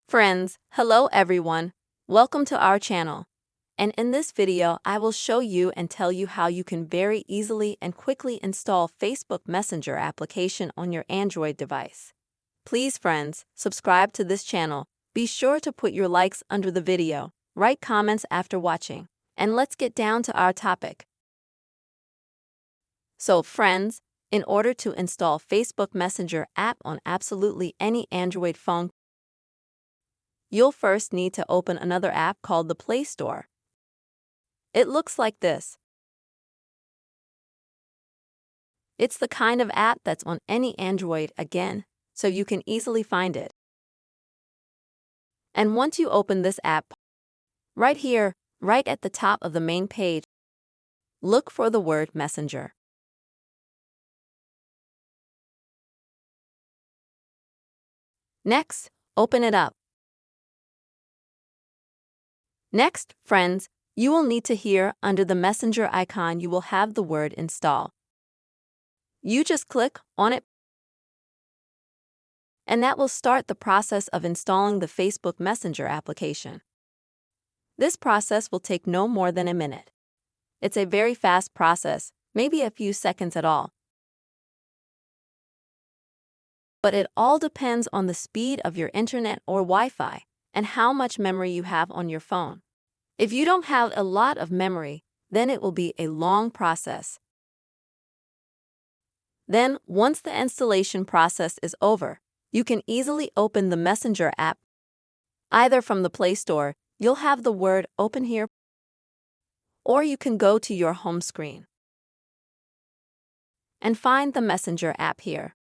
Friends, hello everyone. Welcome to our channel. And in this video, I will show you and tell you how you can very easily and quickly install Facebook Messenger application on your Android device. Please friends, subscribe to this channel. Be sure to put your likes under the video, write comments after watching, and let's get down to our topic. So friends, in order to install Facebook Messenger app on absolutely any Android phone, you'll first need to open another app called the Play Store. It looks like this. It's the kind of app that's on any Android again, so you can easily find it. And once you open this app, right here, right at the top of the main page, look for the word Messenger. Next, open it up. Next, friends, you will need to here under the Messenger icon you will have the word install. You just click on it, and that will start the process of installing the Facebook Messenger application. This process will take no more than a minute. It's a very fast process, maybe a few seconds at all. But it all depends on the speed of your internet or Wi-Fi and how much memory you have on your phone. If you don't have a lot of memory, then it will be a long process. Then, once the installation process is over, you can easily open the Messenger app. Either from the Play Store, you'll have the word open here, or you can go to your home screen and find the Messenger app here.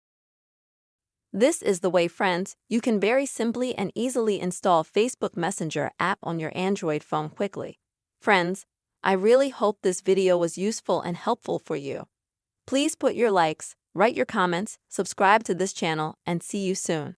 This is the way, friends, you can very simply and easily install Facebook Messenger app on your Android phone quickly. Friends, I really hope this video was useful and helpful for you. Please put your likes, write your comments, subscribe to this channel, and see you soon.